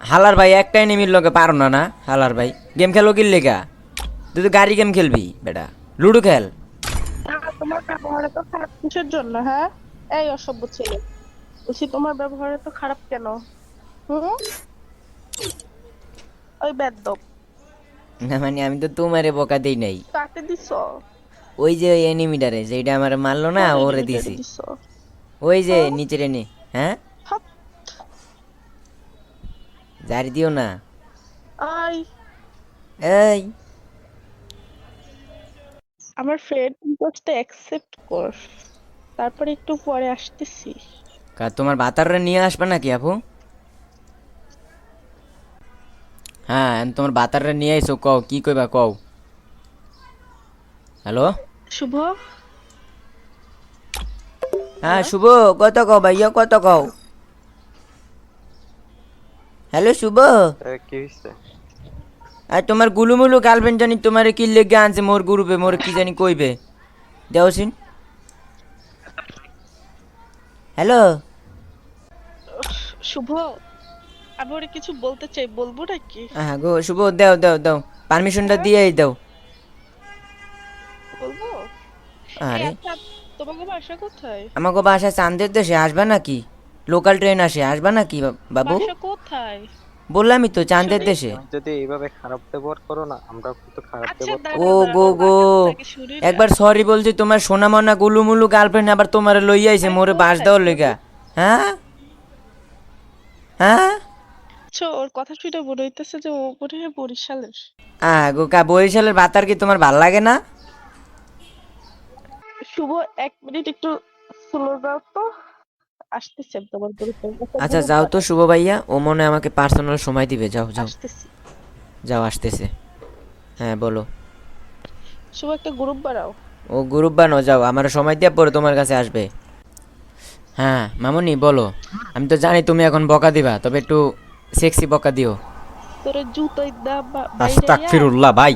হালার ভাই একটাই নিমির লোকে পারো না না হালার ভাই গেম খেলো কি লেগা তুই তো গাড়ি গেম খেলবি বেটা লুডো খেল। তোমার ব্যবহার এত খারাপ কিসের জন্য? হ্যাঁ, এই অসভ্য ছেলে, বলছি তোমার ব্যবহার এত খারাপ কেন? হুম, ওই বেদ্যপ না মানে আমি তো তোমারে বকা দেই নাই, কাকে দিছো? ওই যে ওই এনিমিটারে যেটা আমার মারলো না কোন ওরে এনিমিটারে দিছি। দিছো? ওই যে হ্যাঁ, নিচের এনে। হ্যাঁ হাত। জারি দিও না। আই, এই আমার ফ্রেন্ড রিকোয়েস্টটা অ্যাকসেপ্ট কর, তারপরে একটু পরে আসতেছি। তোমার বাতাররে নিয়ে আসবে নাকি আপু? হ্যাঁ আমি তোমার বাতাররে নিয়ে আইসো, কও কি কইবা কও। হ্যালো। শুভ, হ্যাঁ হ্যালো। শুভ, কত কও ভাইয়া কত কও। হ্যালো শুভ। কি হইছে? আর তোমার গুলুমুলু গার্লফ্রেন্ড জানি তোমার কি লেগে আনছে মোর গ্রুপে, মোর কি জানি কইবে দেওসিন। হ্যালো। শুভ, আমি ওরে কিছু বলতে চাই, বলবো নাকি? হ্যাঁ গো শুভ, দাও দাও দাও, পারমিশনটা হ্যাঁ, দিয়েই দাও। বলবো। এই আরে আচ্ছা, তোমাকে বাসা কোথায়? আমাকে বাসা চান্দের দেশে আসবা নাকি? লোকাল ট্রেন আসে, আসবা নাকি বাবু? বাসা কোথায়? বললামই তো চান্দের শুনি। দেশে। তুমি যদি এইভাবে খারাপ ব্যবহার করো না, আমরা কিন্তু খারাপ আচ্ছা, ব্যবহার ও করবো। দাঁড়াও দাঁড়াও, গো আমার গো, বাসা কোথায় শুনি না। একবার সরি বলছি, তোমার সোনা মনা গুলুমুলু গার্লফ্রেন্ড আবার তোমার লইয়া আইছে আরে মোরে বাস কোথায় দেওয়ার শুনি? লেগা। হ্যাঁ হ্যাঁ। আচ্ছা, ওর কথা শুনে মনে হইতেছে যে ও মনে হয় বরিশালের। গো কা বরিশালের বাতার কি তোমার ভাল লাগে না? শুভ, 1 মিনিট একটু স্লো দাও তো, আসতেছি আমি তোমার বরিশালের কাছে, আচ্ছা গ্রুপ যাও তো বানাই। শুভ ভাইয়া, ও মনে হয় আমাকে পার্সোনাল সময় দিবে, যাও যাও। আসতেছি। যাও আসতেছে। হ্যাঁ বলো। শুভ, একটা গ্রুপ বানাও। ও গ্রুপ বানো, যাও আমার সময় দিয়ে পরে তোমার কাছে আসবে। হ্যাঁ মামুনি বলো। আমি তো জানি তুমি এখন বকা দিবা, তবে একটু সেক্সি বকা দিও। তোরে জুতোই দা বাইরে আইয়া। আস্তাগফিরুল্লাহ ভাই।